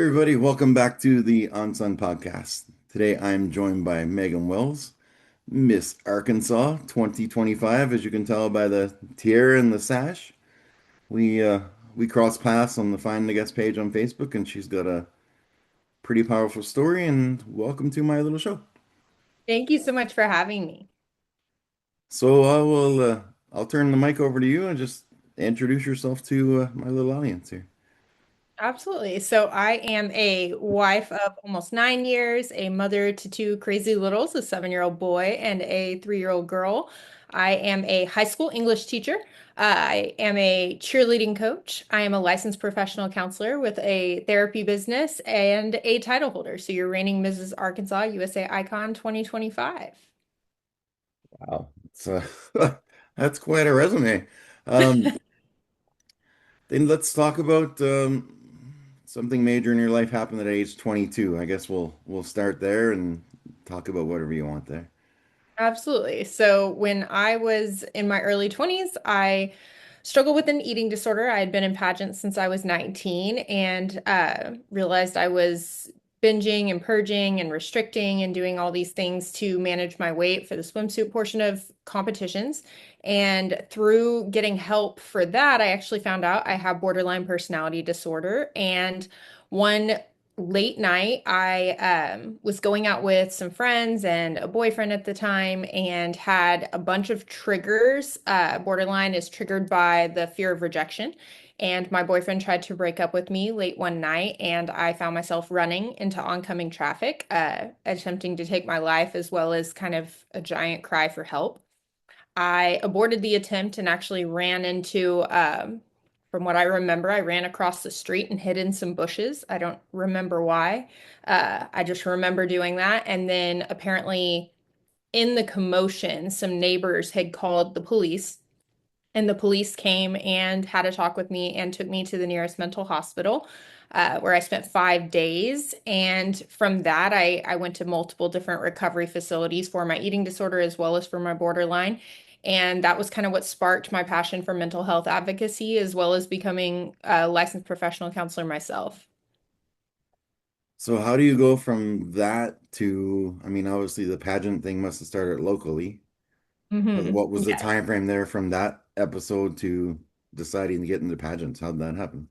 everybody, welcome back to the On Sun podcast. Today I'm joined by Megan Wells, Miss Arkansas 2025, as you can tell by the tiara and the sash. We uh we cross paths on the Find the Guest page on Facebook, and she's got a pretty powerful story, and welcome to my little show. Thank you so much for having me. So I'll turn the mic over to you and just introduce yourself to my little audience here. Absolutely. So I am a wife of almost 9 years, a mother to two crazy littles, a 7-year-old boy and a 3-year-old girl. I am a high school English teacher. I am a cheerleading coach. I am a licensed professional counselor with a therapy business and a title holder. So you're reigning Mrs. Arkansas USA Icon 2025. Wow. It's that's quite a resume. Um Then let's talk about something major in your life happened at age 22. I guess we'll start there and talk about whatever you want there. Absolutely. So when I was in my early 20s, I struggled with an eating disorder. I had been in pageants since I was 19 and realized I was binging and purging and restricting and doing all these things to manage my weight for the swimsuit portion of competitions. And through getting help for that, I actually found out I have borderline personality disorder. And one late night, I was going out with some friends and a boyfriend at the time and had a bunch of triggers. Borderline is triggered by the fear of rejection. And my boyfriend tried to break up with me late one night, and I found myself running into oncoming traffic, attempting to take my life, as well as kind of a giant cry for help. I aborted the attempt and actually ran into, from what I remember, I ran across the street and hid in some bushes. I don't remember why. I just remember doing that. And then apparently, in the commotion, some neighbors had called the police, and the police came and had a talk with me and took me to the nearest mental hospital. Where I spent 5 days. And from that, I went to multiple different recovery facilities for my eating disorder as well as for my borderline. And that was kind of what sparked my passion for mental health advocacy, as well as becoming a licensed professional counselor myself. So how do you go from that to, I mean, obviously the pageant thing must have started locally. What was the Yes. time frame there from that episode to deciding to get into pageants? How'd that happen?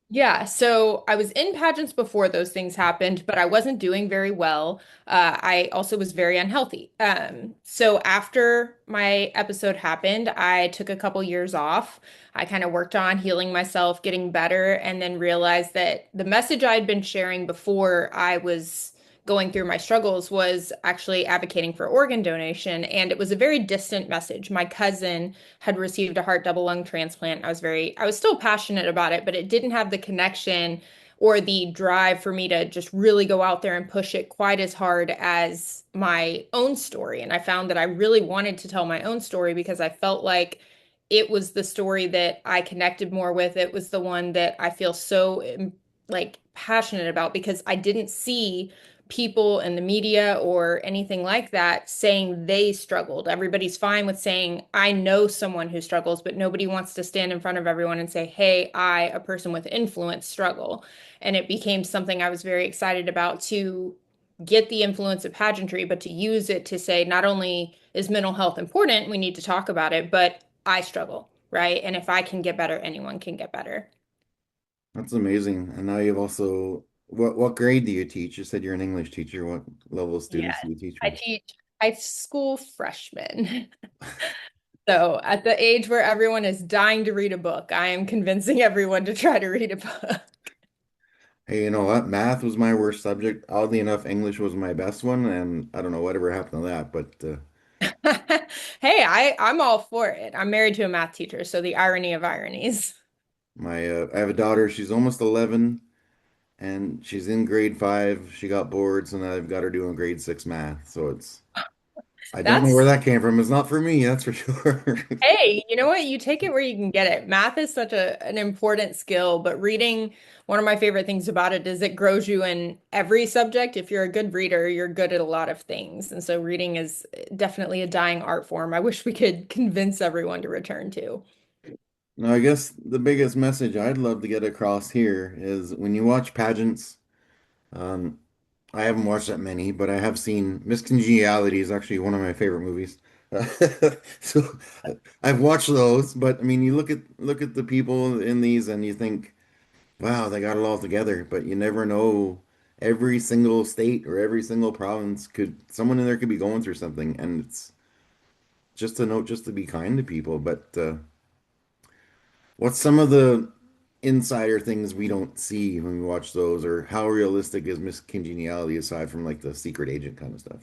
Yeah, so I was in pageants before those things happened, but I wasn't doing very well. I also was very unhealthy. So after my episode happened, I took a couple years off. I kind of worked on healing myself, getting better, and then realized that the message I'd been sharing before I was going through my struggles was actually advocating for organ donation. And it was a very distant message. My cousin had received a heart double lung transplant. I was still passionate about it, but it didn't have the connection or the drive for me to just really go out there and push it quite as hard as my own story. And I found that I really wanted to tell my own story because I felt like it was the story that I connected more with. It was the one that I feel so like passionate about because I didn't see people in the media or anything like that saying they struggled. Everybody's fine with saying, I know someone who struggles, but nobody wants to stand in front of everyone and say, hey, I, a person with influence, struggle. And it became something I was very excited about to get the influence of pageantry, but to use it to say, not only is mental health important, we need to talk about it, but I struggle, right? And if I can get better, anyone can get better. That's amazing. And now you've also, what grade do you teach? You said you're an English teacher. What level of students Yes, do you teach I with? teach high school freshmen. So, at the age where everyone is dying to read a book, I am convincing everyone to try to read a book. Hey, you know what? Math was my worst subject. Oddly enough, English was my best one, and I don't know whatever happened to that, but Hey, I'm all for it. I'm married to a math teacher, so the irony of ironies. my I have a daughter. She's almost 11, and she's in grade 5. She got bored, so now I've got her doing grade 6 math. So it's I don't know where That's that came from. It's not for me, that's for sure. Hey, you know what? You take it where you can get it. Math is such an important skill, but reading, one of my favorite things about it is it grows you in every subject. If you're a good reader, you're good at a lot of things. And so reading is definitely a dying art form. I wish we could convince everyone to return to. Now, I guess the biggest message I'd love to get across here is when you watch pageants. Um, I haven't watched that many, but I have seen Miss Congeniality is actually one of my favorite movies. So I've watched those, but I mean, you look at the people in these and you think, wow, they got it all together, but you never know. Every single state or every single province could someone in there could be going through something, and it's just a note just to be kind to people. But what's some of the insider things we don't see when we watch those, or how realistic is Miss Congeniality aside from like the secret agent kind of stuff?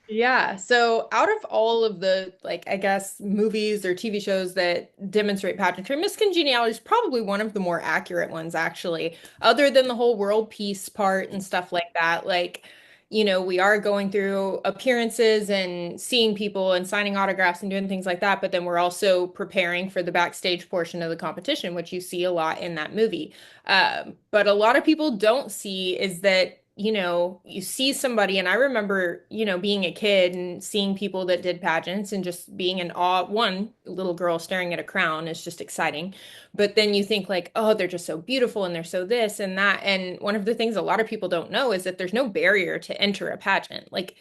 Yeah. So out of all of the, like, I guess, movies or TV shows that demonstrate pageantry, Miss Congeniality is probably one of the more accurate ones, actually, other than the whole world peace part and stuff like that. Like, we are going through appearances and seeing people and signing autographs and doing things like that, but then we're also preparing for the backstage portion of the competition, which you see a lot in that movie. But a lot of people don't see is that you see somebody, and I remember, being a kid and seeing people that did pageants and just being in awe. One little girl staring at a crown is just exciting. But then you think like, oh, they're just so beautiful and they're so this and that. And one of the things a lot of people don't know is that there's no barrier to enter a pageant. Like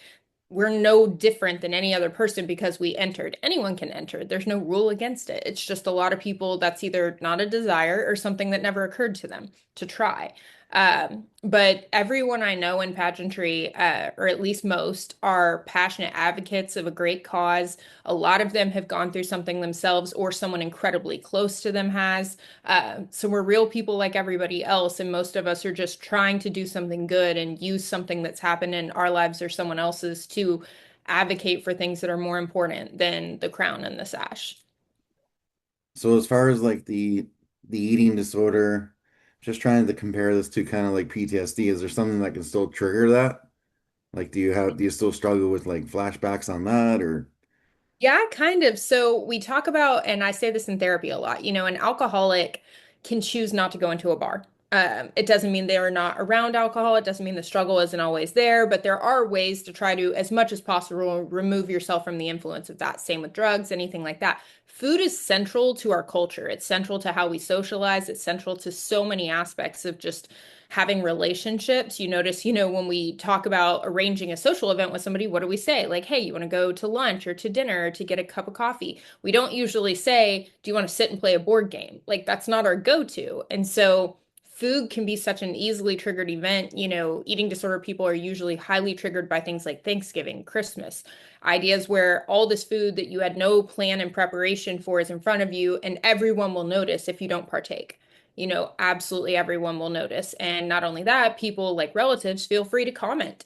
we're no different than any other person because we entered. Anyone can enter. There's no rule against it. It's just a lot of people that's either not a desire or something that never occurred to them to try. But everyone I know in pageantry, or at least most, are passionate advocates of a great cause. A lot of them have gone through something themselves, or someone incredibly close to them has. So we're real people like everybody else, and most of us are just trying to do something good and use something that's happened in our lives or someone else's to advocate for things that are more important than the crown and the sash. So as far as like the eating disorder, just trying to compare this to kind of like PTSD, is there something that can still trigger that? Like, do you still struggle with like flashbacks on that or? Yeah, kind of. So we talk about, and I say this in therapy a lot, an alcoholic can choose not to go into a bar. It doesn't mean they are not around alcohol. It doesn't mean the struggle isn't always there, but there are ways to try to, as much as possible, remove yourself from the influence of that. Same with drugs, anything like that. Food is central to our culture. It's central to how we socialize. It's central to so many aspects of just having relationships. You notice, when we talk about arranging a social event with somebody, what do we say? Like, hey, you want to go to lunch or to dinner or to get a cup of coffee? We don't usually say, do you want to sit and play a board game? Like, that's not our go-to. And so food can be such an easily triggered event. Eating disorder people are usually highly triggered by things like Thanksgiving, Christmas, ideas where all this food that you had no plan and preparation for is in front of you, and everyone will notice if you don't partake. Absolutely everyone will notice. And not only that, people like relatives feel free to comment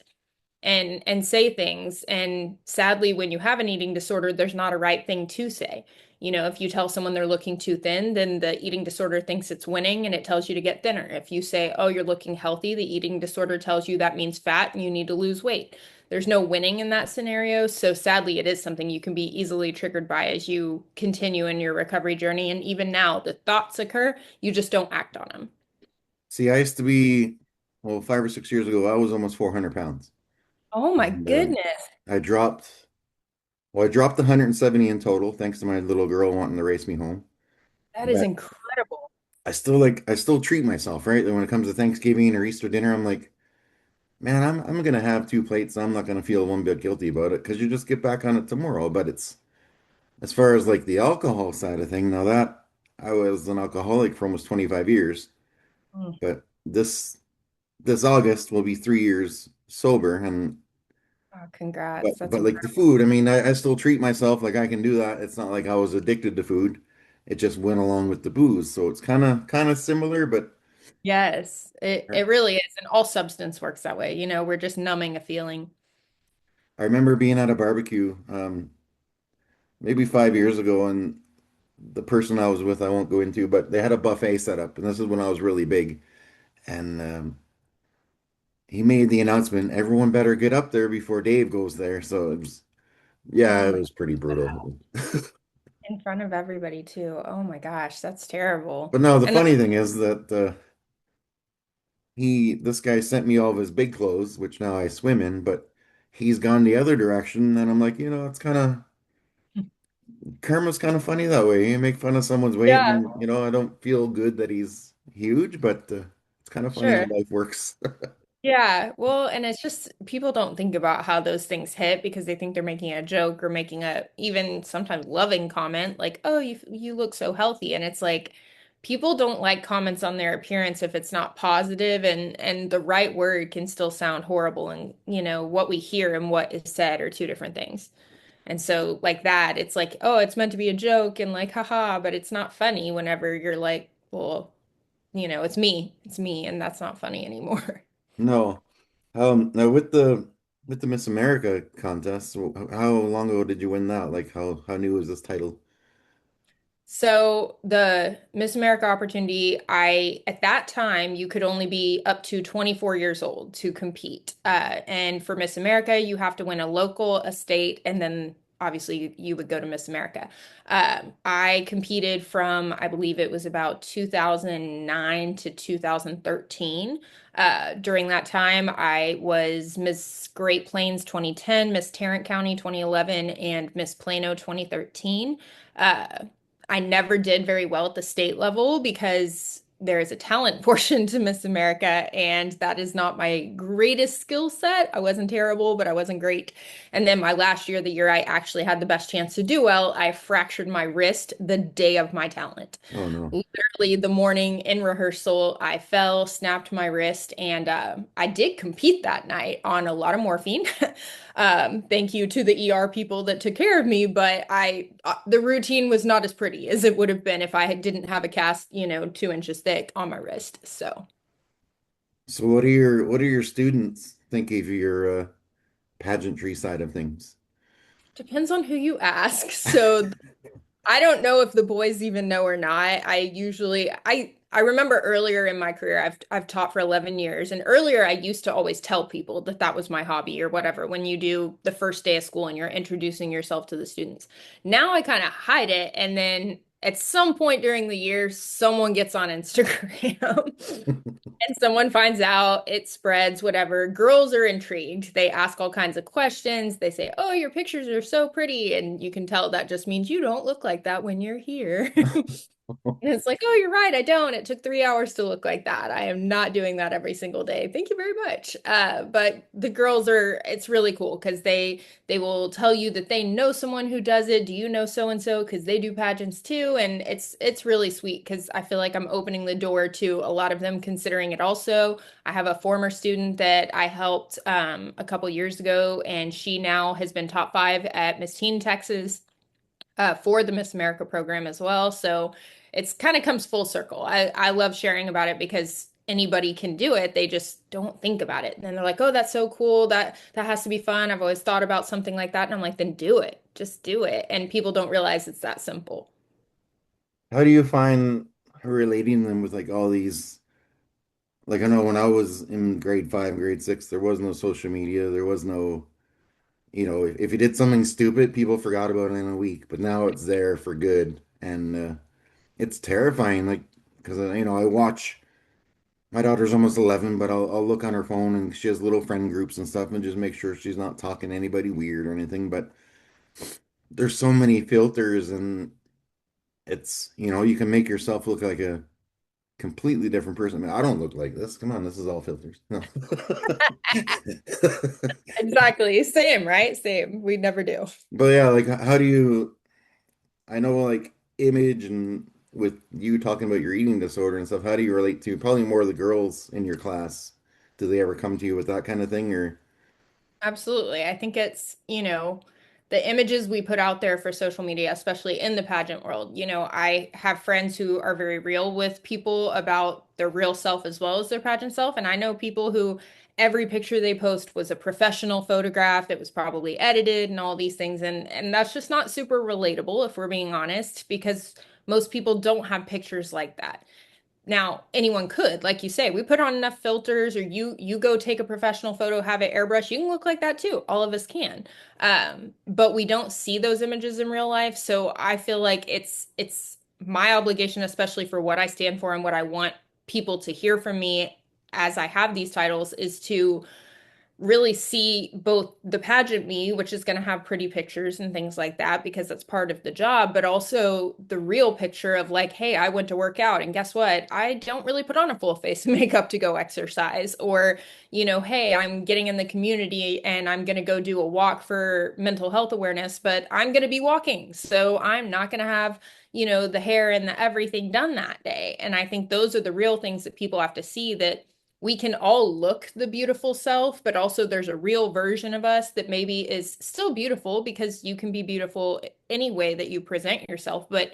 and say things. And sadly, when you have an eating disorder, there's not a right thing to say. If you tell someone they're looking too thin, then the eating disorder thinks it's winning and it tells you to get thinner. If you say, oh, you're looking healthy, the eating disorder tells you that means fat and you need to lose weight. There's no winning in that scenario. So sadly, it is something you can be easily triggered by as you continue in your recovery journey. And even now, the thoughts occur, you just don't act on them. See, I used to be, well, 5 or 6 years ago, I was almost 400 pounds. Oh my And goodness. I dropped, well, I dropped 170 in total, thanks to my little girl wanting to race me home. That is But incredible. I still treat myself, right? When it comes to Thanksgiving or Easter dinner, I'm like, man, I'm gonna have two plates. I'm not gonna feel one bit guilty about it because you just get back on it tomorrow. But it's as far as like the alcohol side of thing, now that I was an alcoholic for almost 25 years, Mm. but this August will be 3 years sober, and Oh, but congrats. That's but like the incredible. food, I mean, I still treat myself like I can do that. It's not like I was addicted to food. It just went along with the booze. So it's kind of similar, but Yes, it really is. And all substance works that way. We're just numbing a feeling. I remember being at a barbecue maybe 5 years ago, and the person I was with, I won't go into, but they had a buffet set up, and this is when I was really big. And he made the announcement, everyone better get up there before Dave goes there. So it was, yeah, Oh it my, was pretty wow. brutal. In front of everybody too. Oh my gosh, that's terrible. But no, the And that's funny thing is that this guy sent me all of his big clothes, which now I swim in, but he's gone the other direction. And I'm like, it's karma's kind of funny that way. You make fun of someone's weight, yeah, and I don't feel good that he's huge, but it's kind of funny how sure. life works. Yeah, well, and it's just people don't think about how those things hit because they think they're making a joke or making a even sometimes loving comment like, "Oh, you look so healthy." And it's like people don't like comments on their appearance if it's not positive and the right word can still sound horrible and, what we hear and what is said are two different things. And so like that, it's like, "Oh, it's meant to be a joke," and like, haha, but it's not funny whenever you're like, "Well, it's me. It's me," and that's not funny anymore. No. Now with the Miss America contest, how long ago did you win that? Like how new is this title? So the Miss America opportunity, at that time you could only be up to 24 years old to compete. And for Miss America, you have to win a local, a state, and then obviously you would go to Miss America. I competed from, I believe it was about 2009 to 2013. During that time, I was Miss Great Plains 2010, Miss Tarrant County 2011, and Miss Plano 2013. Uh, I never did very well at the state level because there is a talent portion to Miss America, and that is not my greatest skill set. I wasn't terrible, but I wasn't great. And then my last year, the year I actually had the best chance to do well, I fractured my wrist the day of my talent. Oh no. Literally, the morning in rehearsal, I fell, snapped my wrist, and I did compete that night on a lot of morphine. Thank you to the ER people that took care of me, but the routine was not as pretty as it would have been if I didn't have a cast, 2 inches thick on my wrist. So So what are your students think of your pageantry side of things? depends on who you ask. So I don't know if the boys even know or not. I remember earlier in my career I've taught for 11 years, and earlier I used to always tell people that that was my hobby or whatever when you do the first day of school and you're introducing yourself to the students. Now I kind of hide it, and then at some point during the year someone gets on Instagram and someone finds out, it spreads, whatever. Girls are intrigued. They ask all kinds of questions. They say, "Oh, your pictures are so pretty." And you can tell that just means you don't look like that when you're here. And it's like, "Oh, you're right. I don't. It took 3 hours to look like that. I am not doing that every single day. Thank you very much." But the girls it's really cool because they will tell you that they know someone who does it. Do you know so and so? Because they do pageants too. And it's really sweet because I feel like I'm opening the door to a lot of them considering it also. I have a former student that I helped a couple years ago, and she now has been top five at Miss Teen Texas for the Miss America program as well. So it's kind of comes full circle. I love sharing about it because anybody can do it. They just don't think about it. And then they're like, "Oh, that's so cool. That has to be fun. I've always thought about something like that." And I'm like, "Then do it. Just do it." And people don't realize it's that simple. How do you find relating them with like all these like I know when I was in grade five, grade six, there was no social media, there was no if you did something stupid, people forgot about it in a week, but now it's there for good, and it's terrifying. Like, because I watch my daughter's almost 11, but I'll look on her phone and she has little friend groups and stuff, and just make sure she's not talking to anybody weird or anything. But there's so many filters, and it's you can make yourself look like a completely different person. I mean, I don't look like this. Come on, this is all filters. No. Exactly. Same, right? Same. We never do. But yeah, like how do you I know like image and with you talking about your eating disorder and stuff, how do you relate to probably more of the girls in your class? Do they ever come to you with that kind of thing or Absolutely. I think it's, the images we put out there for social media, especially in the pageant world. I have friends who are very real with people about their real self as well as their pageant self. And I know people who every picture they post was a professional photograph. It was probably edited and all these things. And that's just not super relatable if we're being honest, because most people don't have pictures like that. Now, anyone could, like you say, we put on enough filters, or you go take a professional photo, have it airbrush, you can look like that too. All of us can. But we don't see those images in real life. So I feel like it's my obligation, especially for what I stand for and what I want people to hear from me as I have these titles, is to really see both the pageant me, which is going to have pretty pictures and things like that because that's part of the job, but also the real picture of like, hey, I went to work out and guess what? I don't really put on a full face of makeup to go exercise. Or, hey, I'm getting in the community and I'm going to go do a walk for mental health awareness, but I'm going to be walking. So I'm not going to have the hair and the everything done that day. And I think those are the real things that people have to see, that we can all look the beautiful self, but also there's a real version of us that maybe is still beautiful because you can be beautiful any way that you present yourself. But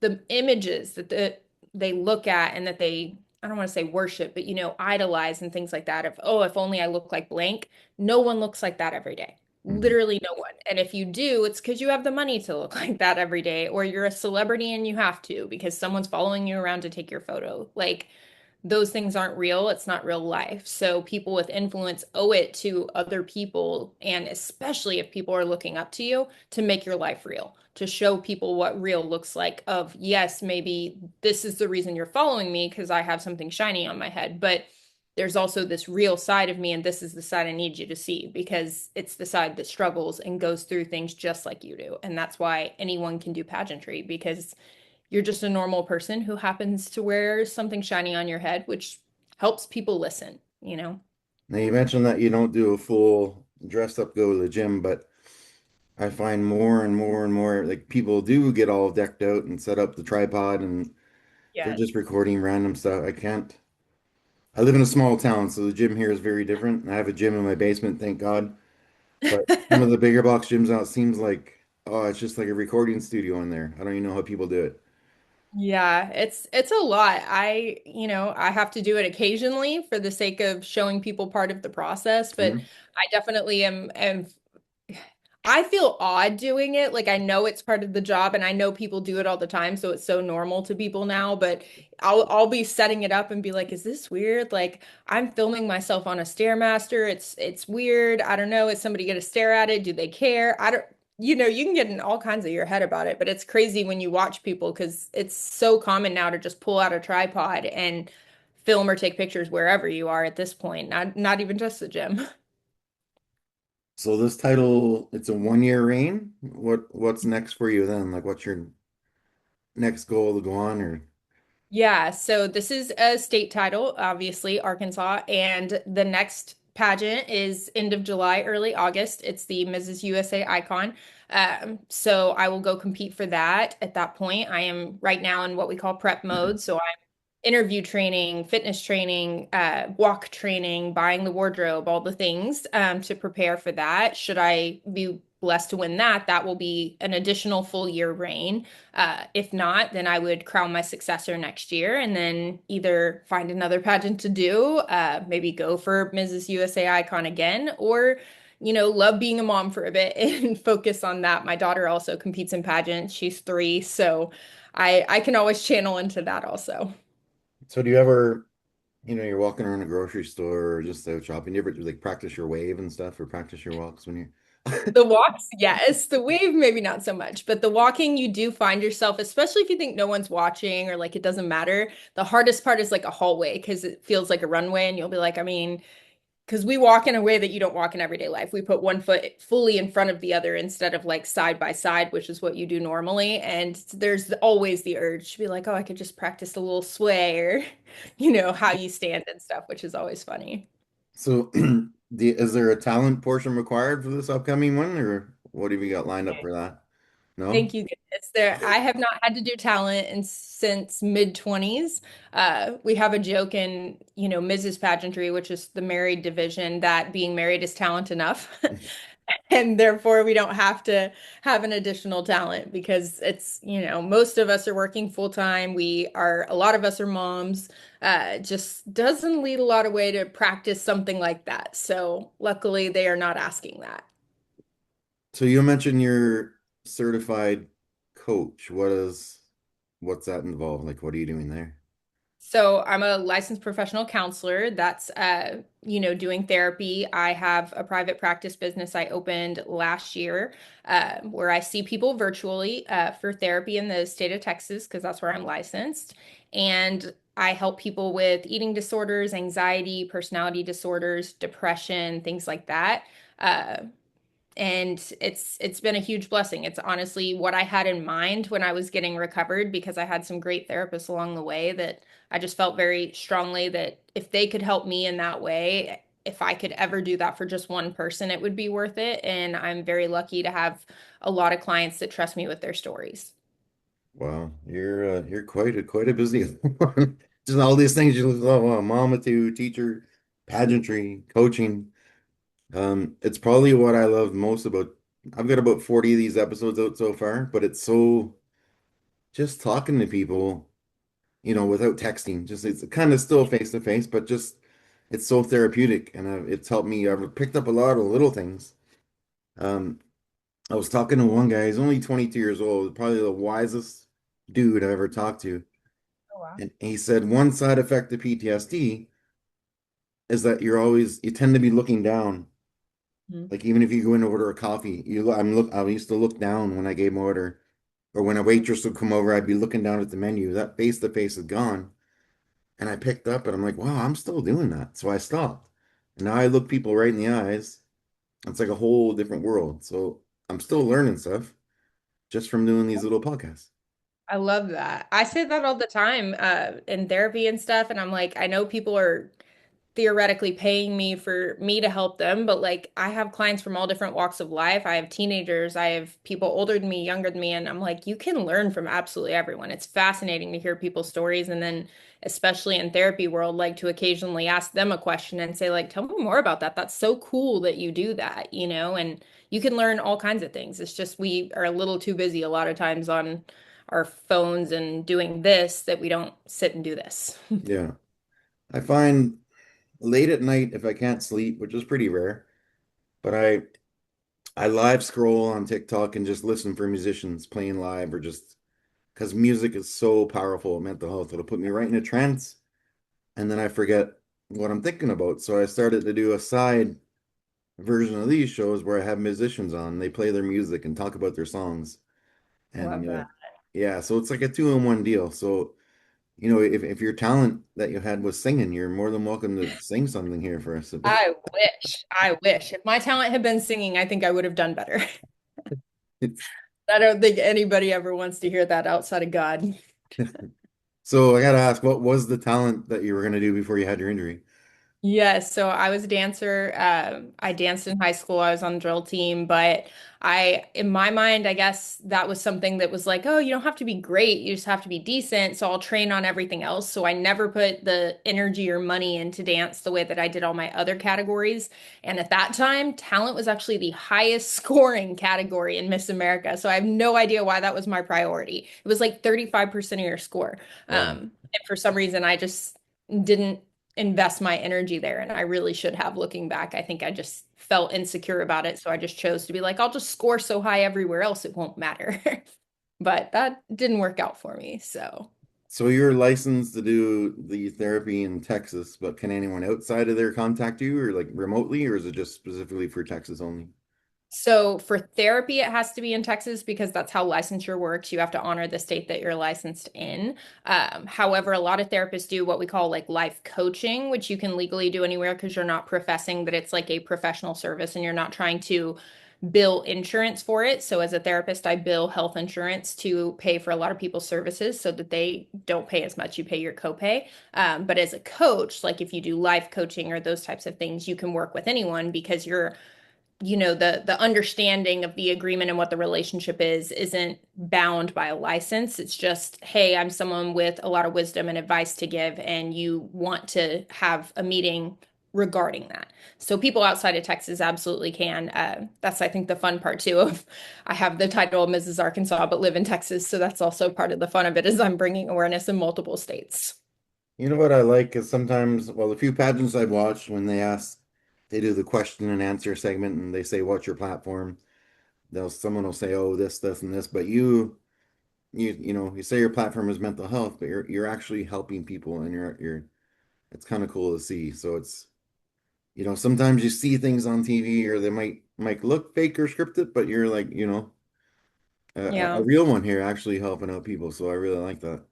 the images that they look at and that they, I don't want to say worship, but idolize and things like that of, oh, if only I look like blank. No one looks like that every day. Mhm. Literally no one. And if you do, it's because you have the money to look like that every day, or you're a celebrity and you have to because someone's following you around to take your photo. Like, those things aren't real. It's not real life. So people with influence owe it to other people, and especially if people are looking up to you, to make your life real, to show people what real looks like of, yes, maybe this is the reason you're following me because I have something shiny on my head, but there's also this real side of me, and this is the side I need you to see because it's the side that struggles and goes through things just like you do. And that's why anyone can do pageantry, because you're just a normal person who happens to wear something shiny on your head, which helps people listen. Now you mentioned that you don't do a full dressed up go to the gym, but I find more and more and more like people do get all decked out and set up the tripod and they're Yes. just recording random stuff. I can't. I live in a small town, so the gym here is very different. I have a gym in my basement, thank God. But some of the bigger box gyms out seems like, oh, it's just like a recording studio in there. I don't even know how people do it. Yeah, it's a lot. I have to do it occasionally for the sake of showing people part of the process, but Mhm. I definitely am I feel odd doing it. Like, I know it's part of the job and I know people do it all the time, so it's so normal to people now, but I'll be setting it up and be like, "Is this weird? Like, I'm filming myself on a Stairmaster. It's weird. I don't know. Is somebody gonna stare at it? Do they care? I don't you can get in all kinds of your head about it, but it's crazy when you watch people because it's so common now to just pull out a tripod and film or take pictures wherever you are at this point, not even just the gym. So this title, it's a 1 year reign. What's next for you then? Like what's your next goal to go on or Yeah, so this is a state title, obviously, Arkansas, and the next pageant is end of July, early August. It's the Mrs. USA Icon. So I will go compete for that at that point. I am right now in what we call prep mode. So interview training, fitness training, walk training, buying the wardrobe, all the things to prepare for that. Should I be blessed to win that, that will be an additional full year reign. If not, then I would crown my successor next year and then either find another pageant to do, maybe go for Mrs. USA Icon again, or love being a mom for a bit and focus on that. My daughter also competes in pageants. She's 3, so I can always channel into that also. so do you ever, you're walking around a grocery store or just out shopping, do you ever like practice your wave and stuff or practice your walks when you're The walks, yes. The wave, maybe not so much, but the walking, you do find yourself, especially if you think no one's watching or like it doesn't matter. The hardest part is like a hallway because it feels like a runway, and you'll be like, I mean, because we walk in a way that you don't walk in everyday life. We put one foot fully in front of the other instead of like side by side, which is what you do normally. And there's always the urge to be like, oh, I could just practice a little sway or, how you stand and stuff, which is always funny. So, is there a talent portion required for this upcoming one, or what have you got lined up for that? No? Thank you, goodness. I have not had to do talent since mid-20s. We have a joke in, Mrs. Pageantry, which is the married division, that being married is talent enough. And therefore we don't have to have an additional talent because it's, most of us are working full time. A lot of us are moms. Just doesn't lead a lot of way to practice something like that. So luckily they are not asking that. So you mentioned you're certified coach. What's that involved? Like, what are you doing there? So I'm a licensed professional counselor that's doing therapy. I have a private practice business I opened last year where I see people virtually for therapy in the state of Texas because that's where I'm licensed. And I help people with eating disorders, anxiety, personality disorders, depression, things like that. Uh, and it's been a huge blessing. It's honestly what I had in mind when I was getting recovered because I had some great therapists along the way that I just felt very strongly that if they could help me in that way, if I could ever do that for just one person, it would be worth it. And I'm very lucky to have a lot of clients that trust me with their stories. Wow, you're quite a busy one. Just all these things you love, mama too, teacher, pageantry, coaching. It's probably what I love most about. I've got about 40 of these episodes out so far, but it's so just talking to people, without texting. Just it's kind of still face to face, but just it's so therapeutic, and it's helped me. I've picked up a lot of little things. Um, I was talking to one guy. He's only 22 years old, probably the wisest dude I've ever talked to. Oh, wow. And he said one side effect of PTSD is that you tend to be looking down. Mhm. Like even if you go in to order a coffee, I used to look down when I gave my order, or when a waitress would come over, I'd be looking down at the menu. That face to face is gone. And I picked up and I'm like, wow, I'm still doing that. So I stopped. And now I look people right in the eyes. It's like a whole different world. So I'm still learning stuff just from doing these little podcasts. I love that. I say that all the time in therapy and stuff, and I'm like, I know people are theoretically paying me for me to help them, but like I have clients from all different walks of life. I have teenagers, I have people older than me, younger than me, and I'm like, you can learn from absolutely everyone. It's fascinating to hear people's stories, and then especially in therapy world, like to occasionally ask them a question and say, like, tell me more about that. That's so cool that you do that, and you can learn all kinds of things. It's just we are a little too busy a lot of times on our phones and doing this that we don't sit and do this. Yeah. I find late at night if I can't sleep, which is pretty rare, but I live scroll on TikTok and just listen for musicians playing live or just because music is so powerful at mental health. It'll put me right in a trance and then I forget what I'm thinking about. So I started to do a side version of these shows where I have musicians on. They play their music and talk about their songs. Love And that. yeah, so it's like a two-in-one deal. So, if your talent that you had was singing, you're more than welcome to sing something here for us a bit. I wish. I wish. If my talent had been singing, I think I would have done better. I don't think anybody ever wants to hear that outside of God. So I gotta ask, what was the talent that you were gonna do before you had your injury? Yes, so I was a dancer. I danced in high school. I was on the drill team, but in my mind, I guess that was something that was like, oh, you don't have to be great. You just have to be decent. So I'll train on everything else. So I never put the energy or money into dance the way that I did all my other categories. And at that time, talent was actually the highest scoring category in Miss America. So I have no idea why that was my priority. It was like 35% of your score. Wow. And for some reason, I just didn't invest my energy there. And I really should have looking back. I think I just felt insecure about it. So I just chose to be like, I'll just score so high everywhere else, it won't matter. But that didn't work out for me. So. So you're licensed to do the therapy in Texas, but can anyone outside of there contact you or like remotely, or is it just specifically for Texas only? So for therapy, it has to be in Texas because that's how licensure works. You have to honor the state that you're licensed in. However, a lot of therapists do what we call like life coaching, which you can legally do anywhere because you're not professing that it's like a professional service and you're not trying to bill insurance for it. So as a therapist, I bill health insurance to pay for a lot of people's services so that they don't pay as much. You pay your copay. But as a coach, like if you do life coaching or those types of things, you can work with anyone because you're the understanding of the agreement and what the relationship is isn't bound by a license. It's just, hey, I'm someone with a lot of wisdom and advice to give, and you want to have a meeting regarding that. So people outside of Texas absolutely can. That's, I think, the fun part too of I have the title of Mrs. Arkansas, but live in Texas. So that's also part of the fun of it is I'm bringing awareness in multiple states. You know what I like is sometimes, well, the few pageants I've watched when they do the question and answer segment and they say, "What's your platform?" Someone will say, "Oh, this, and this," but you say your platform is mental health, but you're actually helping people, and it's kind of cool to see. So sometimes you see things on TV or they might look fake or scripted, but you're like, a Yeah. real one here actually helping out people. So I really like that.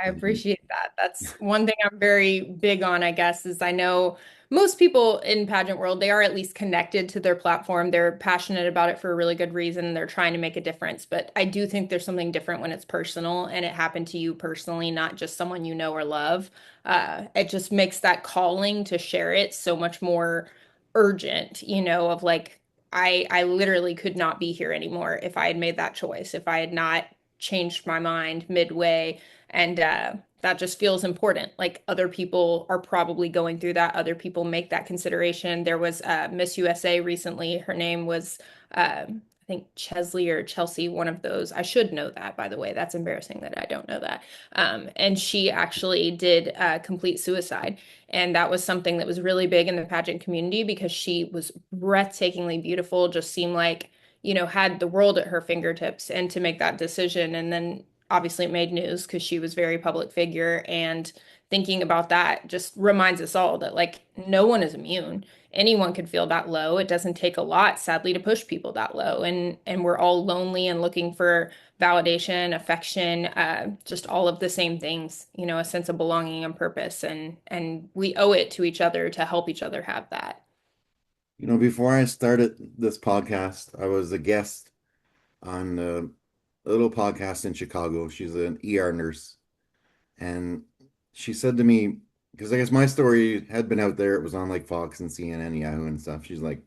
I appreciate that. That's one thing I'm very big on, I guess, is I know most people in pageant world, they are at least connected to their platform. They're passionate about it for a really good reason. They're trying to make a difference. But I do think there's something different when it's personal and it happened to you personally, not just someone you know or love. It just makes that calling to share it so much more urgent, of like, I literally could not be here anymore if I had made that choice, if I had not changed my mind midway and that just feels important. Like other people are probably going through that. Other people make that consideration. There was Miss USA recently. Her name was, I think, Chesley or Chelsea, one of those. I should know that, by the way. That's embarrassing that I don't know that. And she actually did complete suicide. And that was something that was really big in the pageant community because she was breathtakingly beautiful, just seemed like, had the world at her fingertips. And to make that decision and then obviously it made news because she was very public figure and thinking about that just reminds us all that like no one is immune. Anyone could feel that low. It doesn't take a lot, sadly, to push people that low. And we're all lonely and looking for validation, affection, just all of the same things, a sense of belonging and purpose. And we owe it to each other to help each other have that. Before I started this podcast, I was a guest on a little podcast in Chicago. She's an ER nurse. And she said to me, because I guess my story had been out there, it was on like Fox and CNN, Yahoo and stuff. She's like,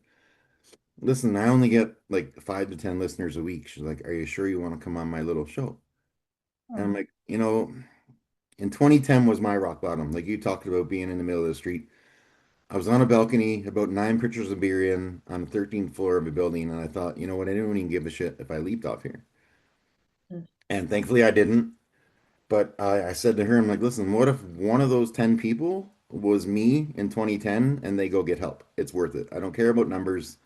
listen, I only get like 5 to 10 listeners a week. She's like, are you sure you want to come on my little show? And I'm Oh. like, in 2010 was my rock bottom. Like you talked about being in the middle of the street. I was on a balcony, about 9 pitchers of beer in, on the 13th floor of a building, and I thought, you know what, I didn't even give a shit if I leaped off here. And thankfully I didn't. But I said to her, I'm like, listen, what if one of those 10 people was me in 2010 and they go get help? It's worth it. I don't care about numbers.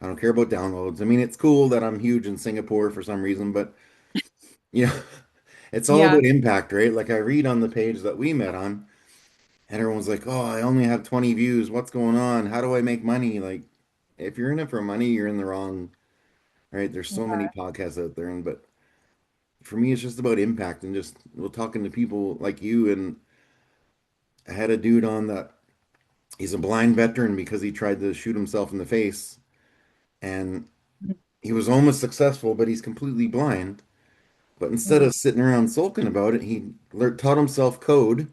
I don't care about downloads. I mean, it's cool that I'm huge in Singapore for some reason, but you know, it's all Yeah. about impact, right? Like I read on the page that we met on, and everyone's like, oh, I only have 20 views. What's going on? How do I make money? Like, if you're in it for money, you're in the wrong, right? There's so many podcasts out there, and but for me, it's just about impact and just well, talking to people like you. And I had a dude on that he's a blind veteran because he tried to shoot himself in the face, and he was almost successful, but he's completely blind. But instead Mm. of sitting around sulking about it, he taught himself code.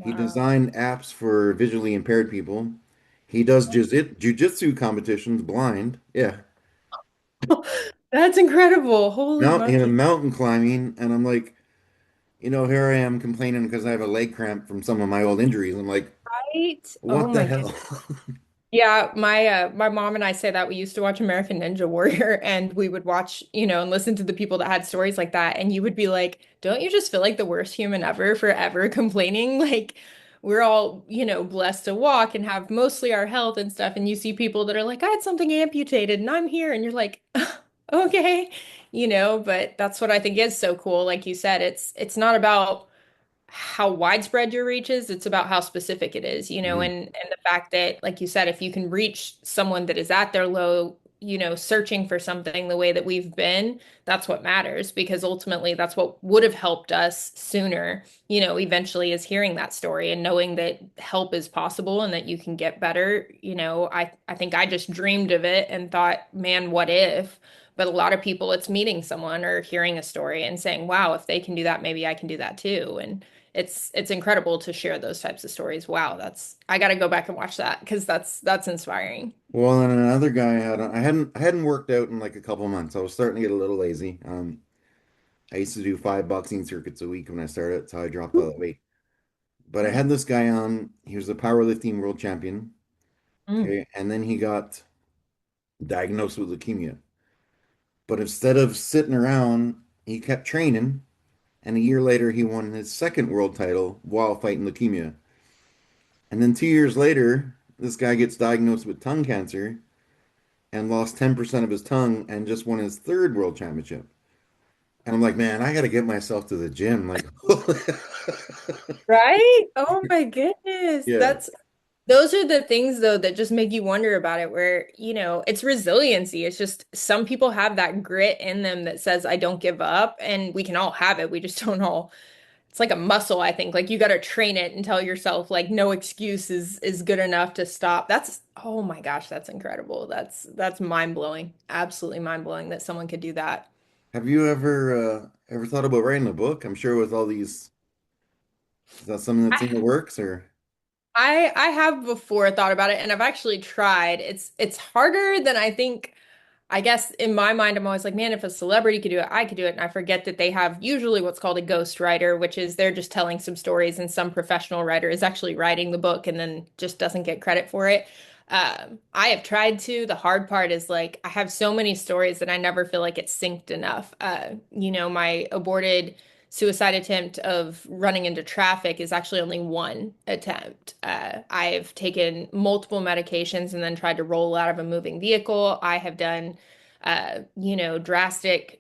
He Wow. designed apps for visually impaired people. He does jujitsu competitions blind. Yeah. That's incredible. Holy monkey. Mountain climbing. And I'm like, here I am complaining because I have a leg cramp from some of my old injuries. I'm like, Right? Oh what the my goodness. hell? Yeah, my mom and I say that we used to watch American Ninja Warrior and we would watch, and listen to the people that had stories like that and you would be like, "Don't you just feel like the worst human ever forever complaining?" Like we're all, blessed to walk and have mostly our health and stuff and you see people that are like, "I had something amputated and I'm here." And you're like, "Okay." But that's what I think is so cool. Like you said, it's not about how widespread your reach is, it's about how specific it is, Mhm. and the fact that, like you said, if you can reach someone that is at their low, searching for something the way that we've been, that's what matters because ultimately that's what would have helped us sooner, eventually is hearing that story and knowing that help is possible and that you can get better. I think I just dreamed of it and thought, man, what if? But a lot of people, it's meeting someone or hearing a story and saying, wow, if they can do that, maybe I can do that too. And it's incredible to share those types of stories. Wow, I got to go back and watch that because that's inspiring. Well, and another guy I hadn't worked out in like a couple months. I was starting to get a little lazy. I used to do 5 boxing circuits a week when I started, so I dropped all that weight. But I had this guy on. He was a powerlifting world champion. Mm. Okay, and then he got diagnosed with leukemia. But instead of sitting around, he kept training, and a year later, he won his second world title while fighting leukemia. And then 2 years later, this guy gets diagnosed with tongue cancer and lost 10% of his tongue and just won his third world championship. And I'm like, man, I got to get myself to the gym. Like, Right? Oh my goodness. yeah. Those are the things though that just make you wonder about it where, it's resiliency. It's just some people have that grit in them that says I don't give up and we can all have it. We just don't all it's like a muscle, I think. Like you got to train it and tell yourself like no excuse is good enough to stop. That's oh my gosh, that's incredible. That's mind-blowing. Absolutely mind-blowing that someone could do that. Have you ever thought about writing a book? I'm sure with all these, is that something that's in the works or? I have before thought about it and I've actually tried. It's harder than I think. I guess in my mind, I'm always like, man, if a celebrity could do it, I could do it. And I forget that they have usually what's called a ghost writer, which is they're just telling some stories and some professional writer is actually writing the book and then just doesn't get credit for it. I have tried to. The hard part is like I have so many stories that I never feel like it's synced enough. My aborted suicide attempt of running into traffic is actually only one attempt. I've taken multiple medications and then tried to roll out of a moving vehicle. I have done drastic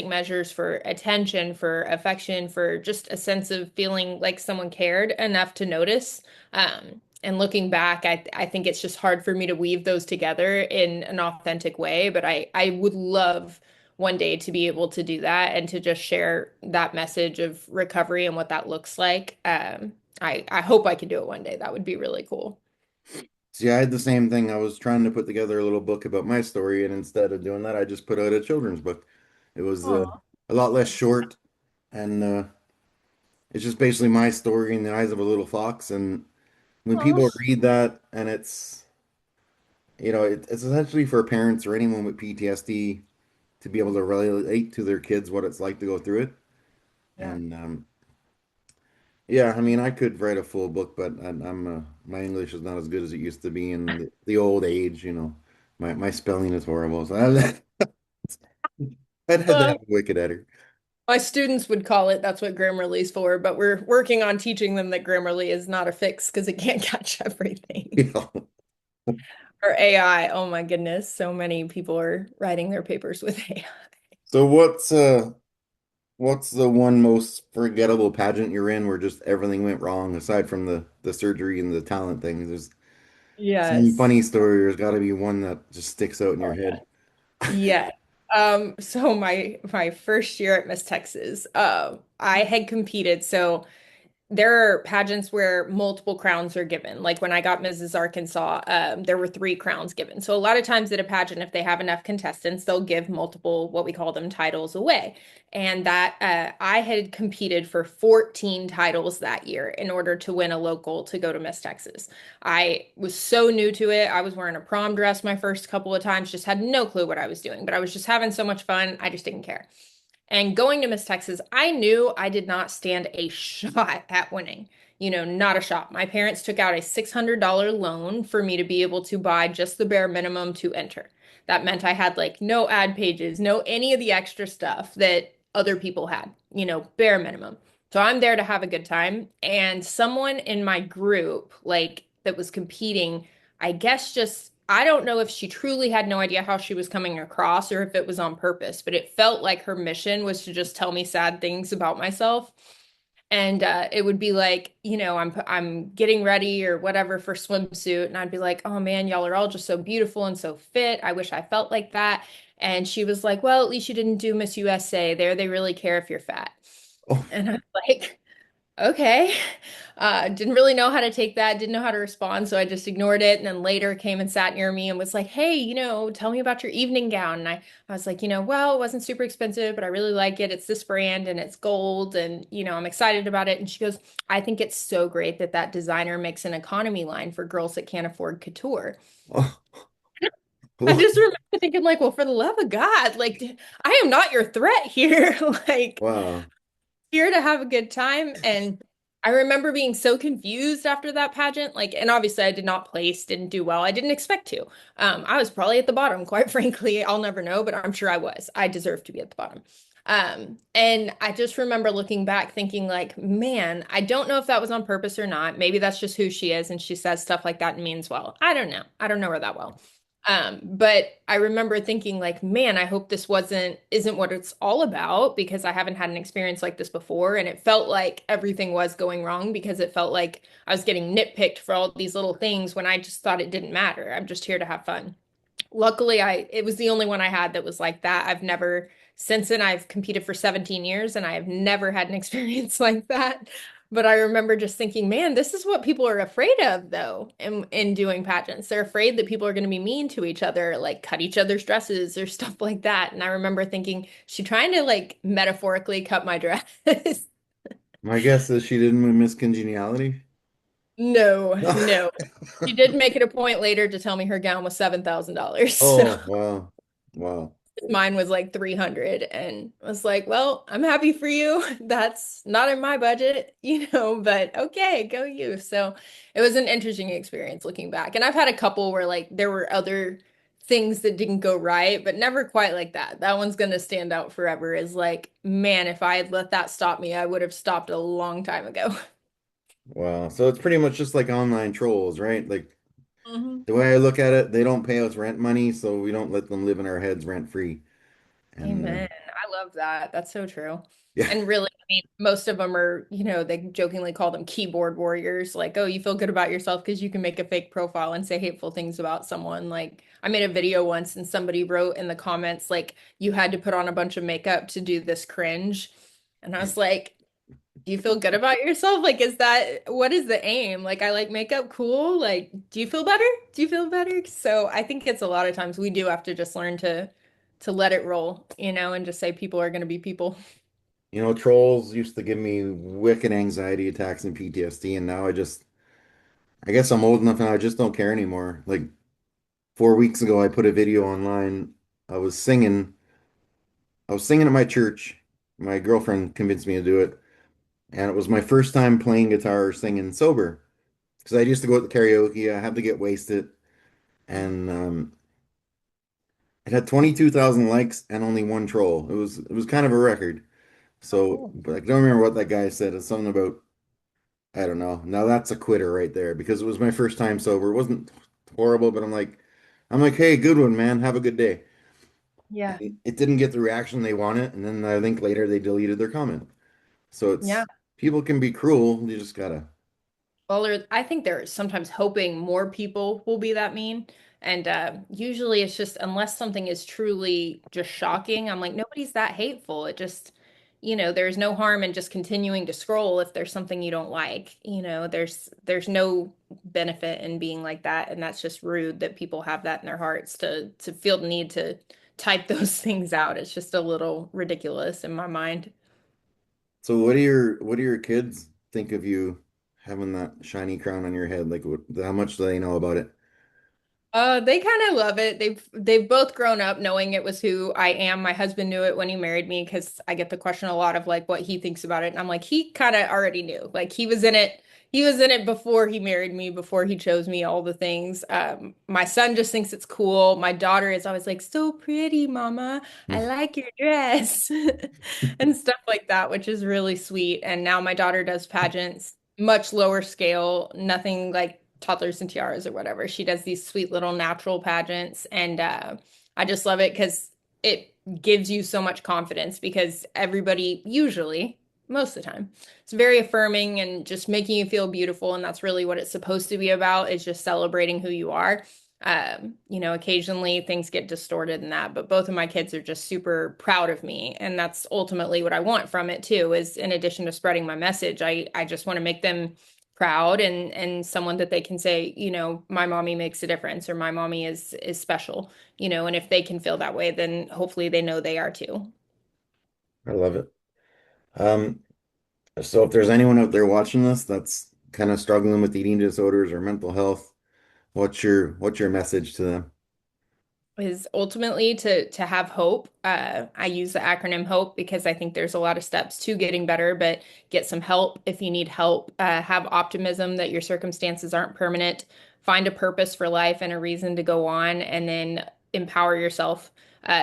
measures for attention, for affection, for just a sense of feeling like someone cared enough to notice. And looking back, I think it's just hard for me to weave those together in an authentic way. But I would love one day to be able to do that and to just share that message of recovery and what that looks like. I hope I can do it one day. That would be really cool. See, I had the same thing. I was trying to put together a little book about my story, and instead of doing that, I just put out a children's book. It was Oh, a lot less short, and it's just basically my story in the eyes of a little fox. And when people oh, read that, and it's essentially for parents or anyone with PTSD to be able to relate to their kids what it's like to go through it. yeah. And yeah, I mean, I could write a full book, but my English is not as good as it used to be in the old age. My spelling is horrible, so I'd had to have Well, a wicked editor. my students would call it, that's what Grammarly's for, but we're working on teaching them that Grammarly is not a fix because it can't catch everything. You know. Or AI, oh my goodness, so many people are writing their papers with AI. So what's the one most forgettable pageant you're in where just everything went wrong aside from the surgery and the talent thing? There's some Yes. funny story. There's got to be one that just sticks out in your head. Yeah. So my first year at Miss Texas, I had competed. So there are pageants where multiple crowns are given. Like when I got Mrs. Arkansas, there were three crowns given. So a lot of times at a pageant, if they have enough contestants, they'll give multiple, what we call them, titles away. And that I had competed for 14 titles that year in order to win a local to go to Miss Texas. I was so new to it. I was wearing a prom dress my first couple of times, just had no clue what I was doing, but I was just having so much fun. I just didn't care. And going to Miss Texas, I knew I did not stand a shot at winning. Not a shot. My parents took out a $600 loan for me to be able to buy just the bare minimum to enter. That meant I had like no ad pages, no any of the extra stuff that other people had, bare minimum. So I'm there to have a good time. And someone in my group, like that was competing, I guess just I don't know if she truly had no idea how she was coming across or if it was on purpose, but it felt like her mission was to just tell me sad things about myself. And it would be like, I'm getting ready or whatever for swimsuit, and I'd be like, "Oh man, y'all are all just so beautiful and so fit. I wish I felt like that." And she was like, "Well, at least you didn't do Miss USA. There, they really care if you're fat." Oh, And I'm like, okay. Didn't really know how to take that, didn't know how to respond, so I just ignored it. And then later came and sat near me and was like, hey, tell me about your evening gown. And I was like, well, it wasn't super expensive, but I really like it. It's this brand and it's gold and, I'm excited about it. And she goes, I think it's so great that that designer makes an economy line for girls that can't afford couture. oh, I oh, just remember thinking like, well, for the love of God, like I am not your threat here. Like wow. here to have a good time. And I remember being so confused after that pageant. Like, and obviously I did not place, didn't do well. I didn't expect to. I was probably at the bottom, quite frankly. I'll never know, but I'm sure I was. I deserved to be at the bottom. And I just remember looking back thinking like, man, I don't know if that was on purpose or not. Maybe that's just who she is and she says stuff like that and means well. I don't know. I don't know her that well. But I remember thinking like, man, I hope this isn't what it's all about because I haven't had an experience like this before. And it felt like everything was going wrong because it felt like I was getting nitpicked for all these little things when I just thought it didn't matter. I'm just here to have fun. Luckily, it was the only one I had that was like that. I've never since then, I've competed for 17 years and I have never had an experience like that. But I remember just thinking, man, this is what people are afraid of, though, in doing pageants. They're afraid that people are going to be mean to each other, like cut each other's dresses or stuff like that. And I remember thinking, she trying to like metaphorically cut my dress. My guess is she didn't win Miss Congeniality. No, no. She did make it a point later to tell me her gown was $7,000. So Oh, wow. Wow. mine was like 300 and I was like, well, I'm happy for you. That's not in my budget, but okay, go you. So it was an interesting experience looking back. And I've had a couple where like there were other things that didn't go right, but never quite like that. That one's going to stand out forever is like, man, if I had let that stop me, I would have stopped a long time ago. Wow. So it's pretty much just like online trolls, right? Like Mhm. the way I look at it, they don't pay us rent money, so we don't let them live in our heads rent free. And Amen. I love that. That's so true. yeah, And really, I mean, most of them are, they jokingly call them keyboard warriors. Like, oh, you feel good about yourself because you can make a fake profile and say hateful things about someone. Like, I made a video once and somebody wrote in the comments, like, you had to put on a bunch of makeup to do this cringe. And I was like, do you feel good about yourself? Like, what is the aim? Like, I like makeup, cool. Like, do you feel better? Do you feel better? So I think it's a lot of times we do have to just learn to let it roll, and just say people are going to be people. trolls used to give me wicked anxiety attacks and PTSD, and now I guess I'm old enough and I just don't care anymore. Like 4 weeks ago, I put a video online. I was singing. I was singing at my church. My girlfriend convinced me to do it, and it was my first time playing guitar or singing sober. Because I used to go out to karaoke, I had to get wasted, and it had 22,000 likes and only one troll. It was kind of a record. Oh, So, cool. but I don't remember what that guy said. It's something about I don't know. Now that's a quitter right there because it was my first time sober. It wasn't horrible, but I'm like, hey, good one, man. Have a good day. Yeah. It didn't get the reaction they wanted, and then I think later they deleted their comment. So Yeah. it's people can be cruel. You just gotta. Well, I think they're sometimes hoping more people will be that mean. And usually it's just, unless something is truly just shocking, I'm like, nobody's that hateful. It just, there's no harm in just continuing to scroll if there's something you don't like. There's no benefit in being like that. And that's just rude that people have that in their hearts to feel the need to type those things out. It's just a little ridiculous in my mind. So what do your kids think of you having that shiny crown on your head? Like how much do they know about it? They kind of love it. They've both grown up knowing it was who I am. My husband knew it when he married me because I get the question a lot of like what he thinks about it. And I'm like, he kind of already knew. Like he was in it. He was in it before he married me, before he chose me, all the things. My son just thinks it's cool. My daughter is always like, so pretty, mama. I like your dress and stuff like that, which is really sweet. And now my daughter does pageants, much lower scale, nothing like toddlers and tiaras or whatever. She does these sweet little natural pageants, and I just love it because it gives you so much confidence because everybody usually, most of the time, it's very affirming and just making you feel beautiful, and that's really what it's supposed to be about is just celebrating who you are. Occasionally things get distorted in that, but both of my kids are just super proud of me, and that's ultimately what I want from it too, is in addition to spreading my message, I just want to make them proud and someone that they can say, my mommy makes a difference or my mommy is special, and if they can feel that way, then hopefully they know they are too. I love it. Um, so if there's anyone out there watching this that's kind of struggling with eating disorders or mental health, what's your message to them? Is ultimately to have hope. I use the acronym HOPE because I think there's a lot of steps to getting better, but get some help if you need help. Have optimism that your circumstances aren't permanent. Find a purpose for life and a reason to go on, and then empower yourself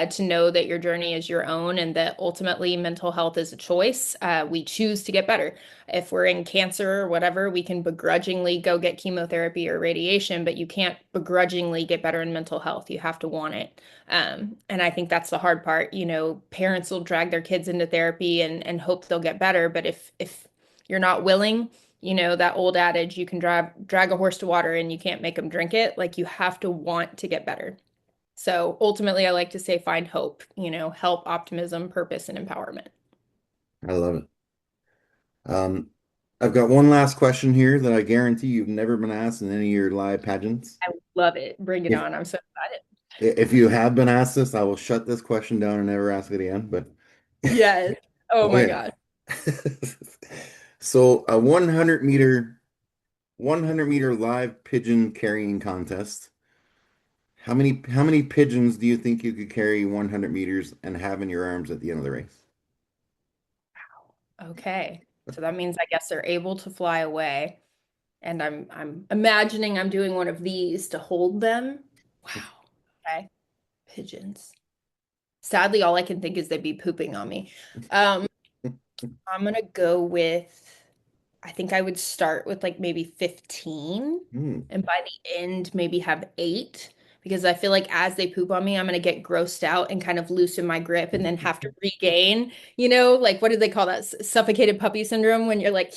to know that your journey is your own and that ultimately mental health is a choice. We choose to get better. If we're in cancer or whatever, we can begrudgingly go get chemotherapy or radiation, but you can't begrudgingly get better in mental health. You have to want it. And I think that's the hard part. Parents will drag their kids into therapy and hope they'll get better. But if you're not willing, that old adage, you can drag a horse to water and you can't make them drink it. Like you have to want to get better. So ultimately, I like to say find hope, help, optimism, purpose, and empowerment. I love it. Um, I've got one last question here that I guarantee you've never been asked in any of your live pageants. I love it. Bring it If on. I'm so excited. if you have been asked this, I will shut this question down and never ask it again. But Yes. Oh my okay. God. So a 100 meter live pigeon carrying contest. How many pigeons do you think you could carry 100 meters and have in your arms at the end of the race? Okay. So that means I guess they're able to fly away. And I'm imagining I'm doing one of these to hold them. Wow. Okay. Pigeons. Sadly, all I can think is they'd be pooping on me. Um, I'm gonna go with, I think I would start with like maybe 15, Hmm. and by the end maybe have 8, because I feel like as they poop on me, I'm gonna get grossed out and kind of loosen my grip and then have to regain, like what do they call that? Suffocated puppy syndrome when you're like,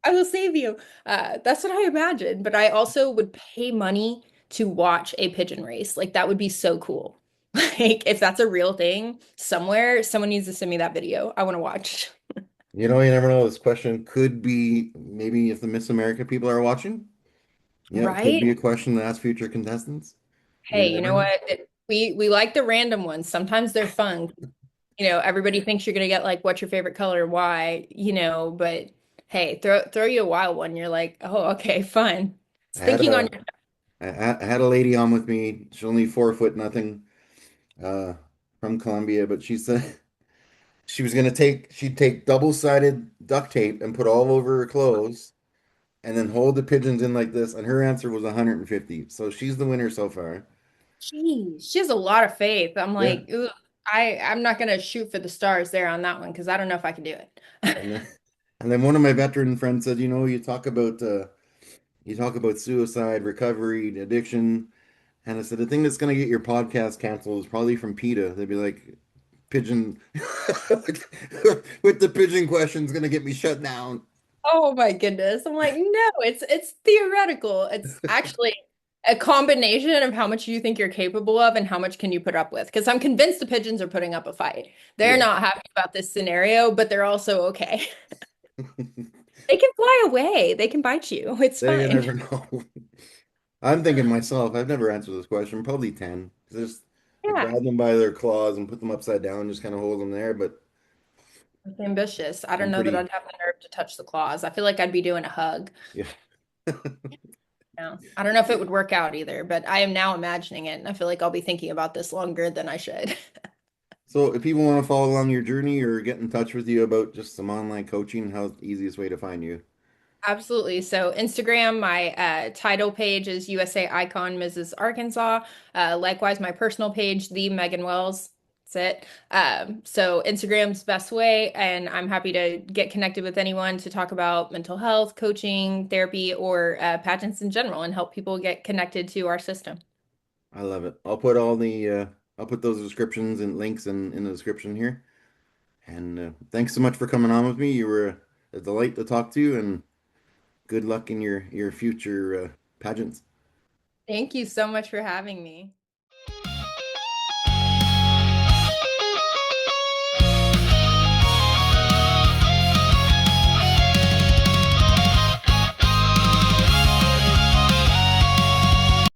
I will save you. That's what I imagine. But I also would pay money to watch a pigeon race. Like that would be so cool. Like if that's a real thing somewhere, someone needs to send me that video. I want to watch. You know, you never know. This question could be maybe if the Miss America people are watching. Yeah, it could Right? be a question to ask future contestants. You Hey, you never know know. what? We like the random ones. Sometimes they're fun. Everybody thinks you're gonna get like what's your favorite color, why, but hey, throw you a wild one. You're like, oh, okay, fun. It's I had thinking on a your I had a lady on with me. She's only 4 foot nothing, uh, from Colombia, but she said she'd take double-sided duct tape and put all over her clothes and then hold the pigeons in like this, and her answer was 150. So she's the winner so far. Jeez, she has a lot of faith. I'm Yeah. like, ugh, I'm not gonna shoot for the stars there on that one because I don't know if I can do it. And then and then one of my veteran friends said, you talk about suicide, recovery, addiction, and I said the thing that's gonna get your podcast canceled is probably from PETA. They'd be like, pigeon with the pigeon question's gonna get me shut down. Oh my goodness. I'm like, no, it's theoretical. It's actually a combination of how much you think you're capable of and how much can you put up with. Because I'm convinced the pigeons are putting up a fight. They're Yeah. not happy about this scenario, but they're also okay. They can fly away. They can bite you. It's There you fine. never know. I'm thinking myself, I've never answered this question, probably 10. Just I Yeah. grab them by their claws and put them upside down, just kind of hold them there, but It's ambitious. I don't I'm know that pretty, I'd have the nerve to touch the claws. I feel like I'd be doing a hug. yeah. No, I don't know if it would work out either, but I am now imagining it, and I feel like I'll be thinking about this longer than I should. So if people want to follow along your journey or get in touch with you about just some online coaching, how's the easiest way to find you? Absolutely. So Instagram, my title page is USA Icon Mrs. Arkansas. Likewise, my personal page, the Megan Wells. That's it. So Instagram's best way, and I'm happy to get connected with anyone to talk about mental health, coaching, therapy, or pageants in general, and help people get connected to our system. I love it. I'll put those descriptions and links in the description here. And thanks so much for coming on with me. You were a delight to talk to, and good luck in your future pageants. Thank you so much for having me.